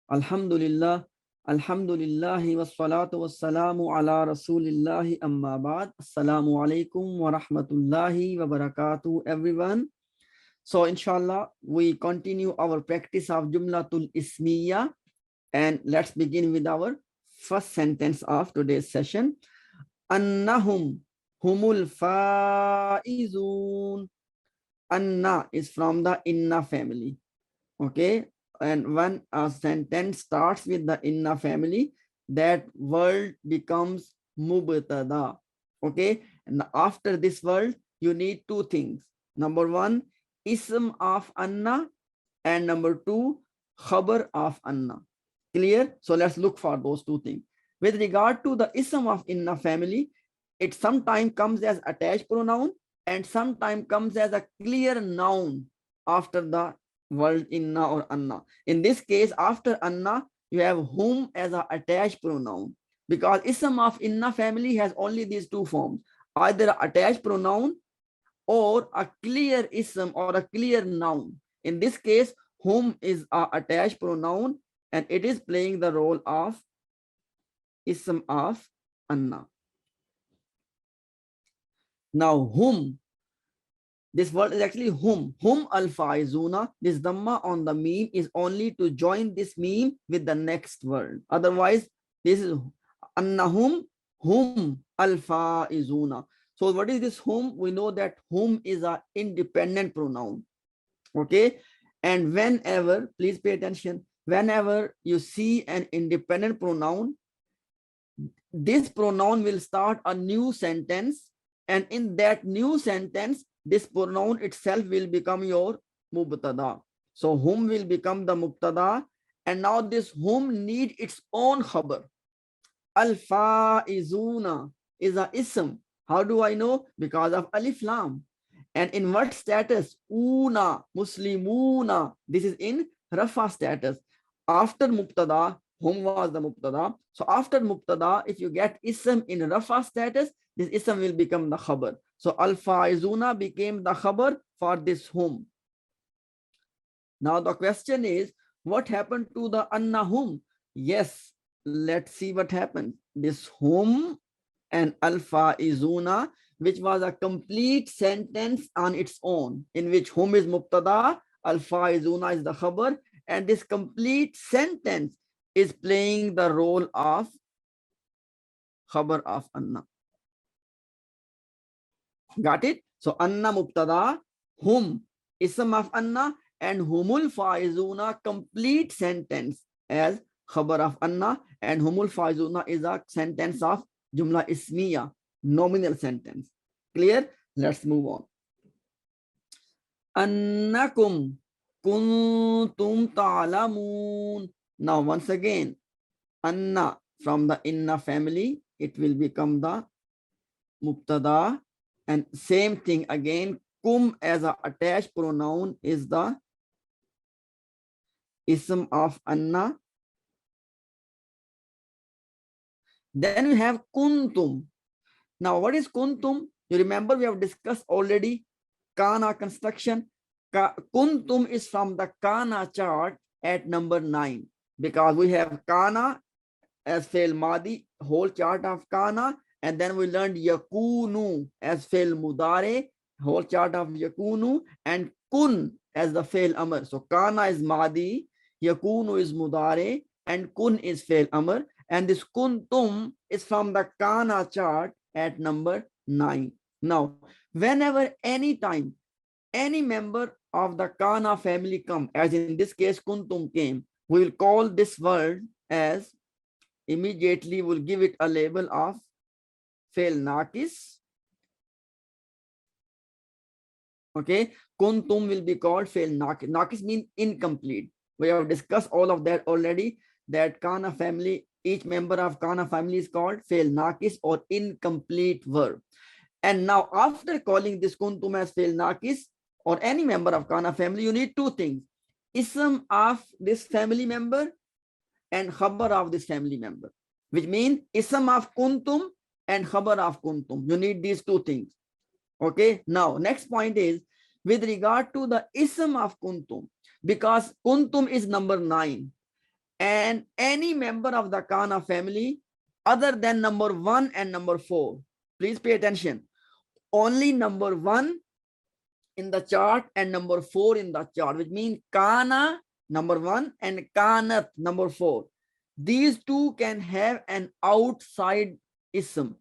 Alhamdulillah, Alhamdulillahi wassalatu wassalamu ala rasulillahi amma ba'd. Assalamu alaikum wa rahmatullahi wa barakatuh, everyone. So inshallah, we continue our practice of Jumlatul Ismiya, and let's begin with our first sentence of today's session. Annahum humul faizun. Anna is from the inna family. Okay, and when a sentence starts with the inna family, that word becomes mubtada. Okay, and after this word you need two things. Number one, ism of anna, and number two, khabar of anna. Clear? So let's look for those two things. With regard to the ism of inna family, it sometimes comes as attached pronoun and sometimes comes as a clear noun after the word inna or anna. In this case, after anna, you have whom as an attached pronoun, because ism of inna family has only these two forms, either an attached pronoun or a clear ism or a clear noun. In this case, whom is a attached pronoun and it is playing the role of ism of anna. Now whom, this word is actually whom al-faizuna. This dhamma on the meme is only to join this meme with the next word. Otherwise, this is annahum hum al-faizuna. So what is this whom? We know that whom is an independent pronoun. Okay, and whenever, please pay attention, whenever you see an independent pronoun, this pronoun will start a new sentence, and in that new sentence, this pronoun itself will become your mubtada. So whom will become the mubtada, and now this whom need its own khabar. Al-faizuna is a ism. How do I know? Because of alif lam. And in what status? Una, muslimuna. This is in rafa status. After mubtada, whom was the mubtada. So after mubtada, if you get ism in rafa status, this ism will become the khabar. So al-faizuna became the khabar for this whom. Now the question is, what happened to the annahum? Yes, let's see what happened. This whom and al-faizuna, which was a complete sentence on its own, in which whom is mubtada, al-faizuna is the khabar, and this complete sentence is playing the role of khabar of anna. Got it? So anna mubtada, whom ism of anna, and humul faizuna complete sentence as khabar of anna, and humul faizuna is a sentence of jumla ismiya, nominal sentence. Clear? Let's move on. Annakum kuntum ta'lamun. Now once again, anna from the inna family, it will become the mubtada, and same thing again, kum as a attached pronoun is the ism of anna. Then we have kuntum. Now what is kuntum? You remember we have discussed already kana construction. Kuntum is from the kana chart at number 9, because we have kana as fail madi, whole chart of kana, and then we learned yakunu as fail mudare, whole chart of yakunu, and kun as the fail amr. So kana is madi, yakunu is mudare, and kun is fail amr, and this kuntum is from the kana chart at number 9. Now whenever anytime any member of the kana family come, as in this case kuntum came, we will call this word as, immediately we'll give it a label of fail nakis. Okay, kuntum will be called fail nakis. Nakis means incomplete. We have discussed all of that already, that kana family, each member of kana family is called fail nakis or incomplete verb. And now after calling this kuntum as fail nakis or any member of kana family, you need two things: ism of this family member and khabar of this family member, which means ism of kuntum and khabar of kuntum. You need these two things. Okay, now next point is with regard to the ism of kuntum, because kuntum is number 9, and any member of the Kana family other than number 1 and number 4. Please pay attention. Only number 1 in the chart and number 4 in the chart, which means Kana number 1 and Kanat number 4. These two can have an outside ism.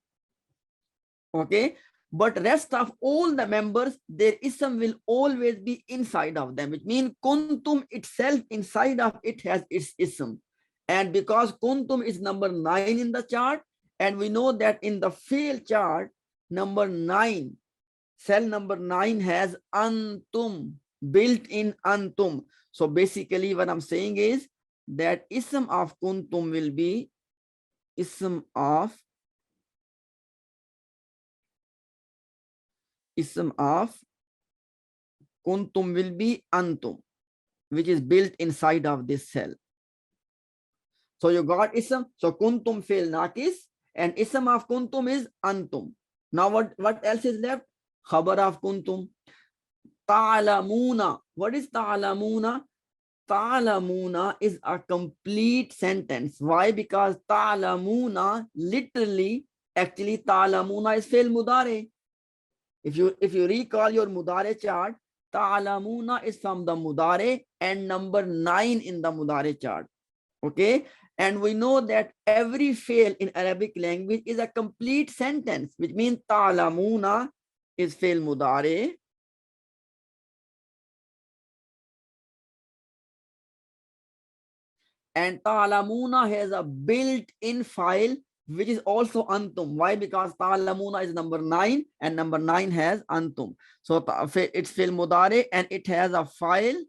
Okay, but rest of all the members, their ism will always be inside of them, which means kuntum itself inside of it has its ism. And because kuntum is number 9 in the chart, and we know that in the fail chart, number 9, cell number 9 has antum, built in antum. So basically what I'm saying is that ism of kuntum will be ism of kuntum will be antum, which is built inside of this cell. So you got ism. So kuntum fail nakis, and ism of kuntum is antum. Now what else is left? Khabar of kuntum. Ta'lamuna. What is ta'lamuna? Ta'lamuna is a complete sentence. Why? Because ta'lamuna literally, actually ta'lamuna is fail mudare. If you recall your mudare chart, ta'lamuna is from the mudare and number 9 in the mudare chart. Okay, and we know that every fail in Arabic language is a complete sentence, which means ta'lamuna is fail mudare. And ta'lamuna has a built-in file, which is also antum. Why? Because ta'lamuna is number 9 and number 9 has antum. So it's fil mudare and it has a file,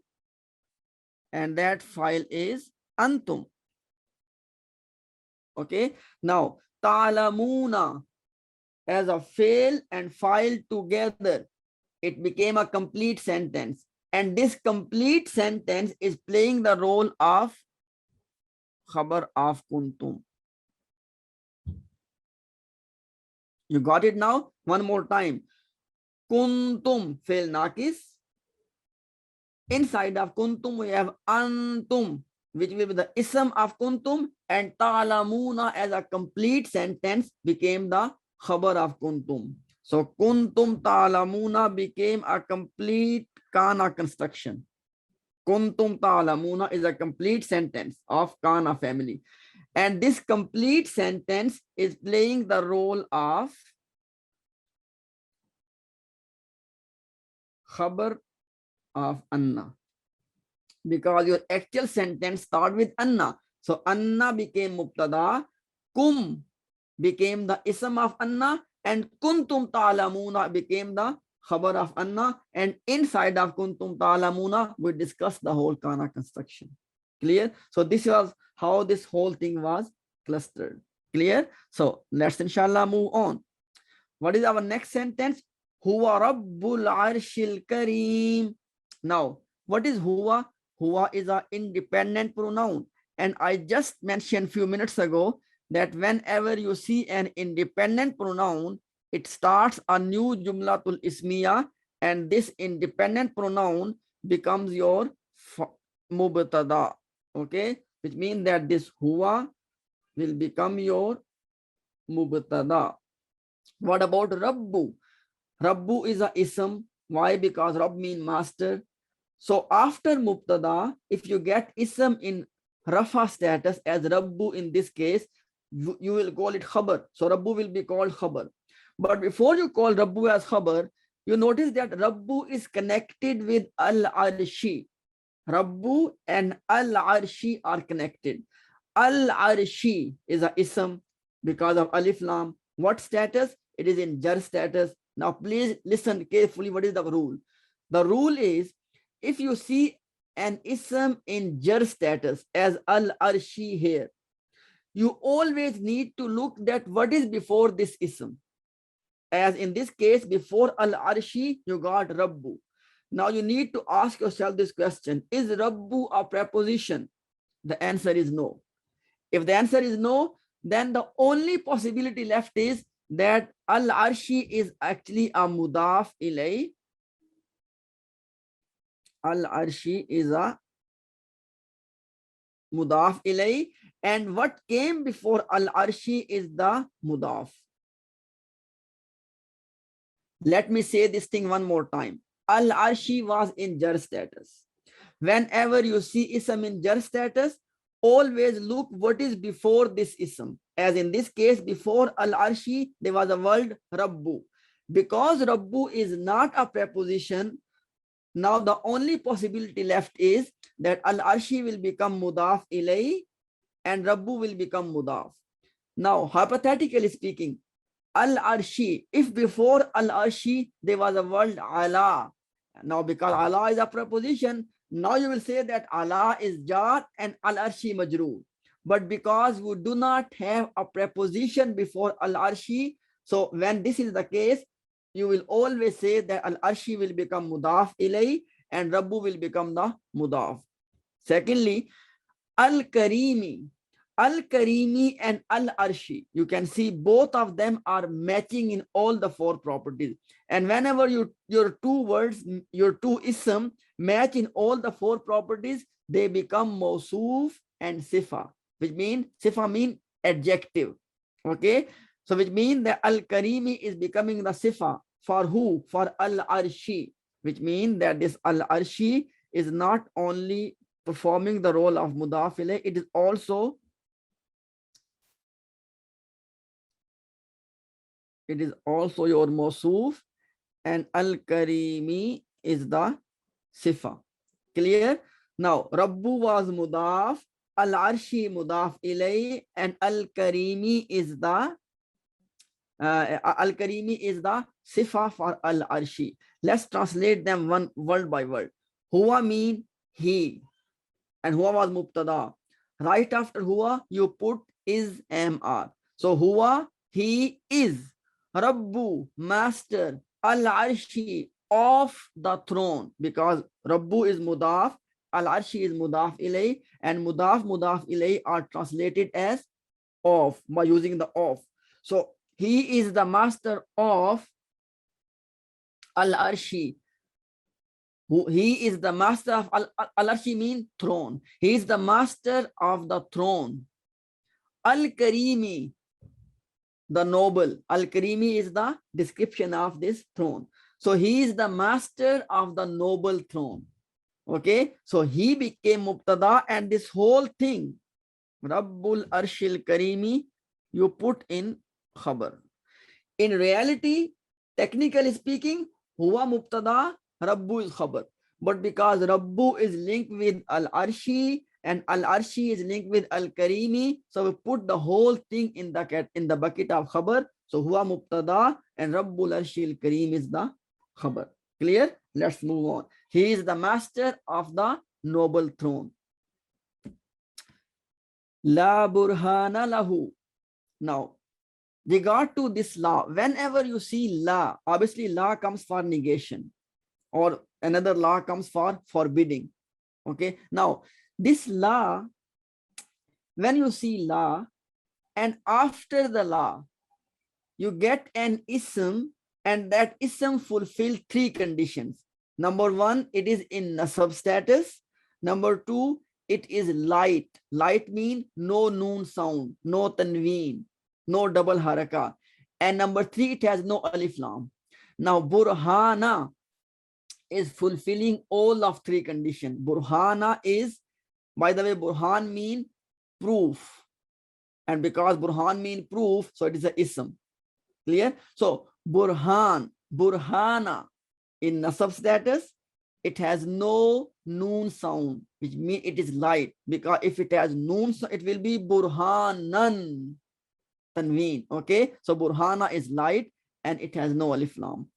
and that file is antum. Okay, now ta'lamuna as a fail and file together, it became a complete sentence. And this complete sentence is playing the role of khabar of kuntum. You got it now? One more time. Kuntum fail nakis. Inside of kuntum we have antum, which will be the ism of kuntum, and ta'lamuna as a complete sentence became the khabar of kuntum. So kuntum ta'lamuna became a complete kana construction. Kuntum ta'lamuna is a complete sentence of kana family. And this complete sentence is playing the role of khabar of anna, because your actual sentence start with anna. So anna became mubtada, kum became the ism of anna, and kuntum ta'lamuna became the khabar of anna. And inside of kuntum ta'lamuna, we discussed the whole kana construction. Clear? So this was how this whole thing was clustered. Clear? So let's inshallah move on. What is our next sentence? Huwa Rabbul Arshil Kareem. Now, what is huwa? Huwa is an independent pronoun. And I just mentioned a few minutes ago that whenever you see an independent pronoun, it starts a new jumlatul ismiya, and this independent pronoun becomes your mubtada. Okay, which means that this huwa will become your mubtada. What about Rabbu? Rabbu is a ism. Why? Because Rabb means master. So after mubtada, if you get ism in rafa status as Rabbu in this case, you will call it khabar. So Rabbu will be called khabar. But before you call Rabbu as khabar, you notice that Rabbu is connected with al-arshi. Rabbu and al-arshi are connected. Al-arshi is a ism because of alif lam. What status? It is in jar status. Now please listen carefully. What is the rule? The rule is, if you see an ism in jar status as al-arshi here, you always need to look at what is before this ism. As in this case, before al-arshi, you got Rabbu. Now you need to ask yourself this question: is Rabbu a preposition? The answer is no. If the answer is no, then the only possibility left is that al-arshi is actually a mudaf ilay. Al-arshi is a mudaf ilay, and what came before al-arshi is the mudaf. Let me say this thing one more time. Al-arshi was in jar status. Whenever you see ism in jar status, always look what is before this ism. As in this case, before al-arshi, there was a word rabbu. Because rabbu is not a preposition, now the only possibility left is that al-arshi will become mudaf ilay and rabbu will become mudaf. Now, hypothetically speaking, al-arshi, if before al-arshi there was a word ala, now because ala is a preposition, now you will say that ala is jar and al-arshi majroor. But because we do not have a preposition before al-arshi, so when this is the case, you will always say that al-arshi will become mudaf ilay and rabbu will become the mudaf. Secondly, al-karimi. Al-karimi and al-arshi, you can see both of them are matching in all the four properties. And whenever your two words, your two ism match in all the four properties, they become mawsoof and sifa, which means sifa mean adjective. Okay, so which means that al-karimi is becoming the sifa for who? For al-arshi, which means that this al-arshi is not only performing the role of mudaf ilayh, it is also your mawsoof, and al-karimi is the sifa. Clear? Now, rabbu was mudaf, al-arshi mudaf ilay, and al-karimi is the sifa for al-arshi. Let's translate them one word by word. Huwa mean he, and huwa was mubtada. Right after huwa, you put is mr. So huwa, he is. Rabbu, master. Al-arshi, of the throne, because Rabbu is mudaf, al-arshi is mudaf ilay, and mudaf ilay are translated as of by using the of. So he is the master of al-arshi. He is the master of al-arshi mean throne. He is the master of the throne. Al-karimi, the noble. Al-karimi is the description of this throne. So he is the master of the noble throne. Okay, so he became mubtada, and this whole thing, Rabbul Arshil Karimi, you put in khabar. In reality, technically speaking, huwa mubtada, Rabbu is khabar. But because Rabbu is linked with Al-Arshi and Al-Arshi is linked with Al-Karimi, so we put the whole thing in the bucket of khabar. So huwa mubtada and Rabbul Arshil Karim is the khabar. Clear? Let's move on. He is the master of the noble throne. La burhana lahu. Now, regard to this law, whenever you see la, obviously la comes for negation, or another law comes for forbidding. Okay, now this law, when you see law and after the law you get an ism, and that ism fulfill three conditions. Number one, it is in nasab status. Number two, it is light. Light mean no noon sound, no tanween, no double haraka. And number three, it has no alif lam. Now burhana is fulfilling all of three conditions. Burhana is, by the way, burhan mean proof, and because burhan mean proof, so it is a ism. Clear? So burhan, burhana, in nasab status, it has no noon sound, which means it is light, because if it has noon, it will be burhanan tanween. Okay, so burhana is light and it has no alif lam.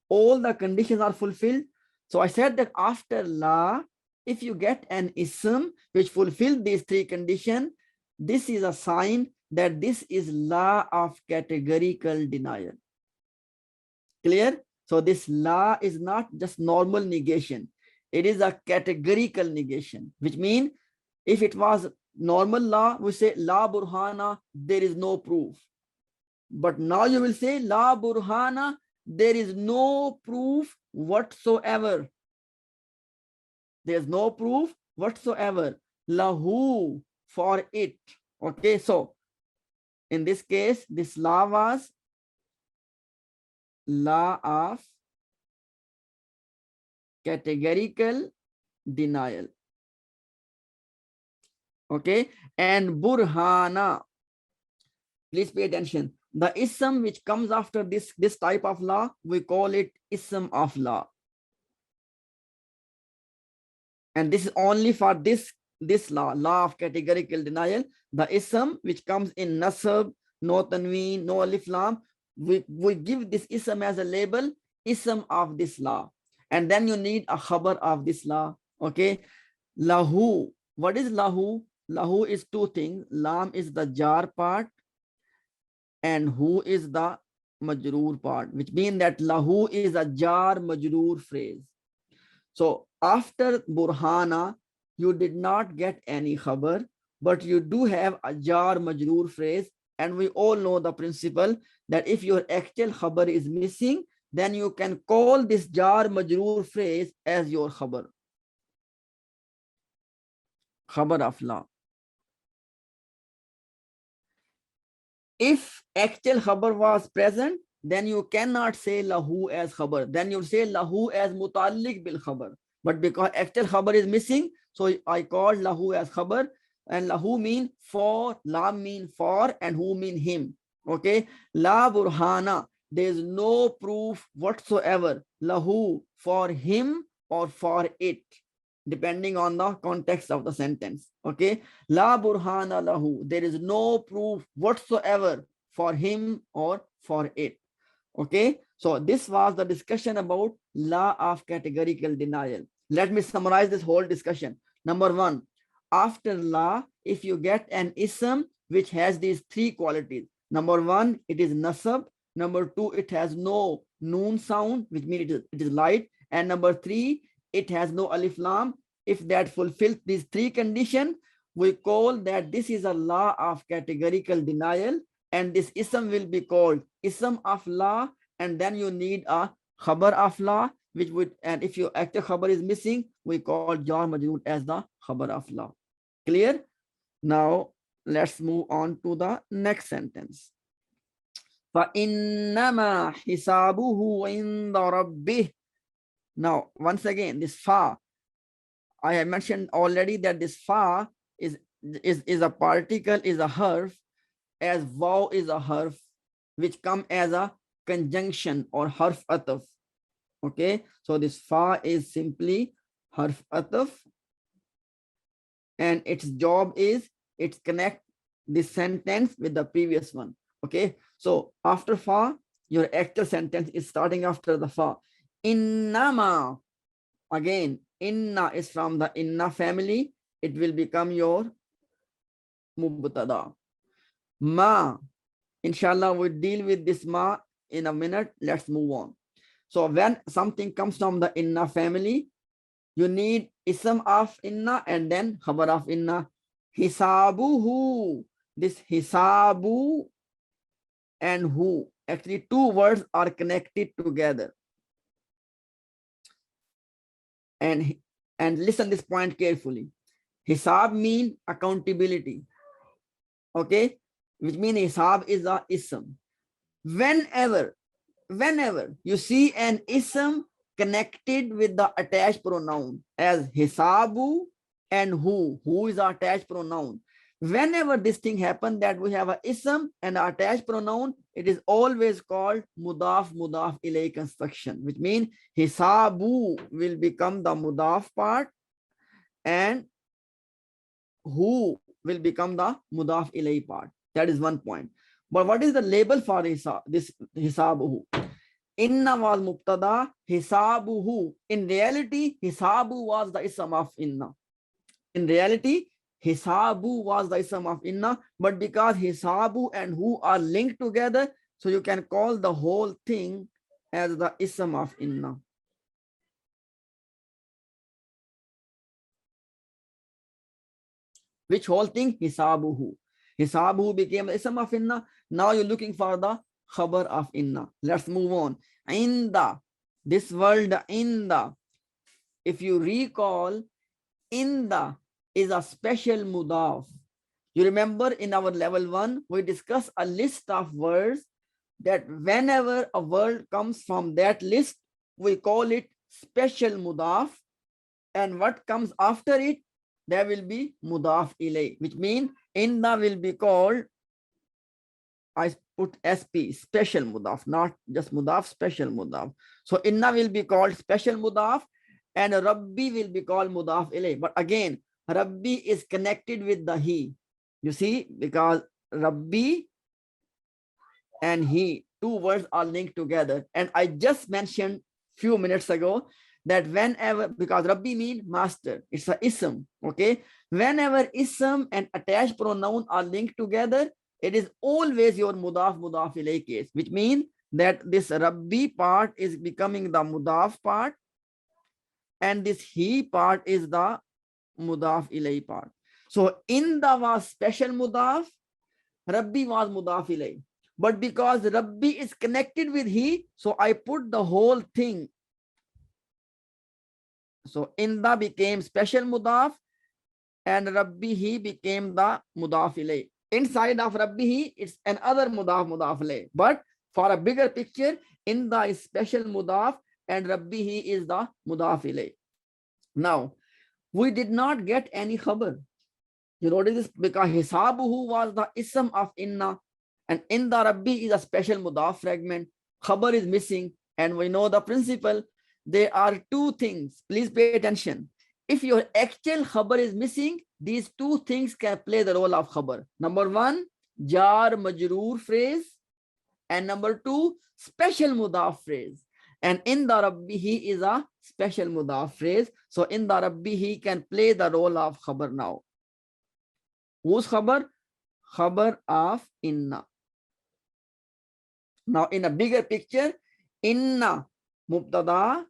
All the conditions are fulfilled. So I said that after la, if you get an ism which fulfill these three conditions, this is a sign that this is law of categorical denial. Clear? So this law is not just normal negation. It is a categorical negation, which means if it was normal law, we say la burhana, there is no proof. But now you will say la burhana, there is no proof whatsoever. There's no proof whatsoever. lahu, for it. Okay, so in this case, this la was la of categorical denial. Okay, and burhana, please pay attention. The ism which comes after this type of law, we call it ism of law. And this is only for this law of categorical denial. The ism which comes in nasab, no tanween, no alif lam, we give this ism as a label, ism of this law. And then you need a khabar of this law. Okay, lahu. What is lahu? Lahu is two things. Lam is the jar part and hu is the majroor part, which means that lahu is a jar majroor phrase. So after burhana, you did not get any khabar, but you do have a jar majroor phrase. And we all know the principle that if your actual khabar is missing, then you can call this jar majroor phrase as your khabar. Khabar of law. If actual khabar was present, then you cannot say lahu as khabar. Then you say lahu as mutalliq bil khabar. But because actual khabar is missing, so I call lahu as khabar. And lahu mean for, la mean for, and hu mean him. Okay, la burhana, there is no proof whatsoever lahu, for him or for it, depending on the context of the sentence. Okay, la burhana lahu, there is no proof whatsoever for him or for it. Okay, so this was the discussion about law of categorical denial. Let me summarize this whole discussion. Number one, after law, if you get an ism which has these three qualities. Number one, it is nasab. Number two, it has no noon sound, which means it is light. And number three, it has no alif lam. If that fulfills these three conditions, we call that this is a law of categorical denial, and this ism will be called ism of law. And then you need a khabar of law, which would, and if your active khabar is missing, we call jar majroor as the khabar of law. Clear? Now let's move on to the next sentence. فَإِنَّمَا حِسَابُهُ عِنْدَ رَبِّهِ. Now, once again, this fa, I have mentioned already that this fa is a particle, is a harf, as waw is a harf, which come as a conjunction or harf ataf. Okay, so this fa is simply harf ataf, and its job is it connect this sentence with the previous one. Okay, so after fa, your actual sentence is starting after the fa. Innama, again, inna is from the inna family. It will become your mubtada. Ma, inshallah, we'll deal with this ma in a minute. Let's move on. So when something comes from the inna family, you need ism of inna and then khabar of inna. Hisabuhu, this hisabu and hu, actually two words are connected together. And listen this point carefully. Hisab mean accountability. Okay, which means hisab is a ism. Whenever you see an ism connected with the attached pronoun as hisabu and who is the attached pronoun. Whenever this thing happens that we have a ism and an attached pronoun, it is always called mudaf ilay construction, which means hisabu will become the mudaf part and who will become the mudaf ilay part. That is one point. But what is the label for this hisabuhu? Inna was mubtada, hisabuhu. In reality, hisabu was the ism of inna. In reality, hisabu was the ism of inna, but because hisabu and hu are linked together, so you can call the whole thing as the ism of inna. Which whole thing? Hisabuhu. Hisabuhu became the ism of inna. Now you're looking for the khabar of inna. Let's move on. Inda. This word inda. If you recall, inda is a special mudaf. You remember in our level 1, we discussed a list of words that whenever a word comes from that list, we call it special mudaf. And what comes after it, there will be mudaf ilay, which means inna will be called, I put SP, special mudaf, not just mudaf, special mudaf. So inna will be called special mudaf and Rabbi will be called mudaf ilay. But again, Rabbi is connected with the he. You see, because Rabbi and he, two words are linked together. And I just mentioned few minutes ago that whenever, because Rabbi means master, it's a ism, okay? Whenever ism and attached pronoun are linked together, it is always your mudaf ilay case, which means that this Rabbi part is becoming the mudaf part and this he part is the mudaf ilay part. So Inda was special mudaf, Rabbi was mudaf ilay. But because Rabbi is connected with he, so I put the whole thing. So Inda became special mudaf and Rabbi he became the mudaf ilay. Inside of Rabbi he, it's another mudaf ilay. But for a bigger picture, Inda is special mudaf and Rabbi he is the mudaf ilay. Now, we did not get any khabar. You notice this because hisabuhu was the ism of inna and inda Rabbi is a special mudaf fragment. Khabar is missing and we know the principle. There are two things. Please pay attention. If your actual khabar is missing, these two things can play the role of khabar. Number one, jar majroor phrase. And number two, special mudaf phrase. And in the Rabbihi is a special mudaf phrase. So in the Rabbihi can play the role of khabar now. Whose khabar? Khabar of inna. Now in a bigger picture, inna mubtada,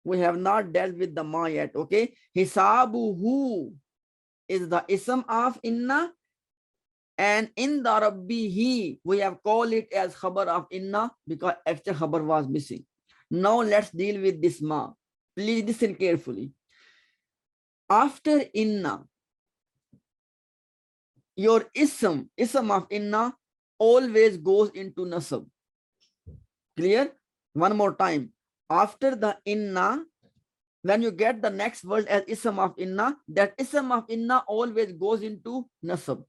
we have not dealt with the ma yet, okay? Hisabuhu is the ism of inna and in the Rabbihi, we have called it as khabar of inna because extra khabar was missing. Now let's deal with this ma. Please listen carefully. After inna, your ism of inna always goes into nasab. Clear? One more time. After the inna, when you get the next word as ism of inna, that ism of inna always goes into nasab.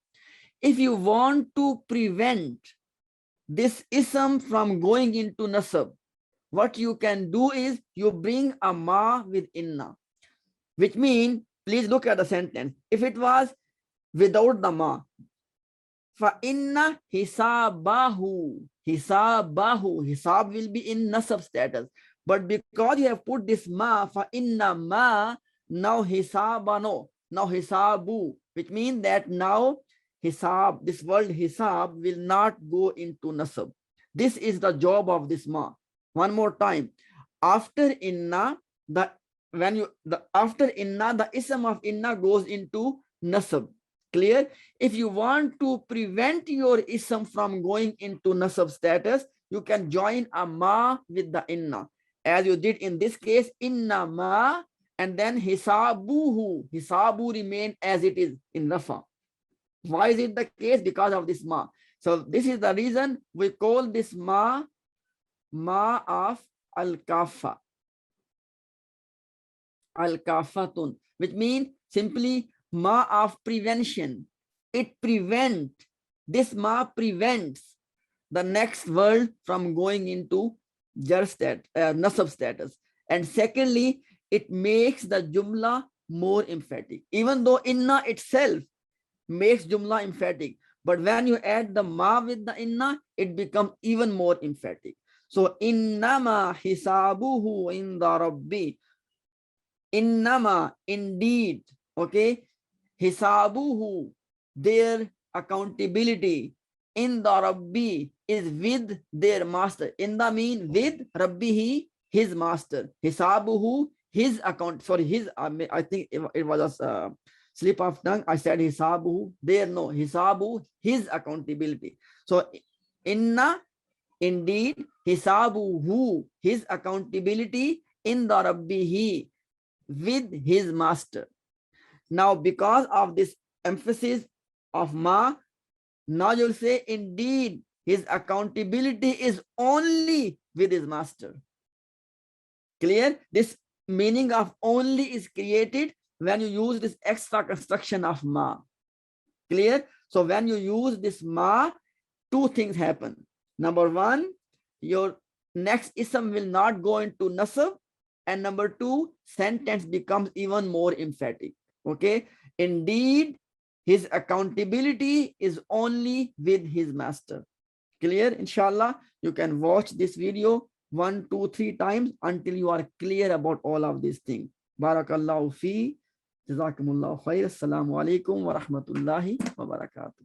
If you want to prevent this ism from going into nasab, what you can do is you bring a ma with inna, which means, please look at the sentence. If it was without the ma, fa inna hisabahu, hisab will be in nasab status. But because you have put this ma, fa inna ma, now hisabano, now hisabu, which means that now hisab, this word hisab will not go into nasab. This is the job of this ma. One more time. After inna, the ism of inna goes into nasab. Clear? If you want to prevent your ism from going into nasab status, you can join a ma with the inna. As you did in this case, inna ma, and then hisabuhu. Hisabu remain as it is in rafa. Why is it the case? Because of this ma. So this is the reason we call this ma of al-kafa. Al-kafatun, which means simply ma of prevention. It prevents, this ma prevents the next word from going into jar nasab status. And secondly, it makes the jumla more emphatic. Even though inna itself makes jumla emphatic, but when you add the ma with the inna, it becomes even more emphatic. So innama hisabuhu inda rabbi. Innama, indeed, okay, hisabuhu, their accountability in the Rabbi is with their master. In the mean with Rabbihi, his master. Hisabuhu, his account. Sorry, his. I think it was a slip of tongue. I said hisabuhu. There no hisabu, his accountability. So inna, indeed, hisabuhu, his accountability in the Rabbihi, with his master. Now, because of this emphasis of ma, now you'll say, indeed, his accountability is only with his master. Clear? This meaning of only is created when you use this extra construction of ma. Clear? So when you use this ma, two things happen. Number one, your next ism will not go into nasab, and number two, sentence becomes even more emphatic. Okay, indeed, his accountability is only with his master. Clear? Inshallah, you can watch this video 1, 2, 3 times until you are clear about all of these things. Barakallahu fi. Jazakumullahu khair. Assalamu alaikum wa rahmatullahi wa barakatuh.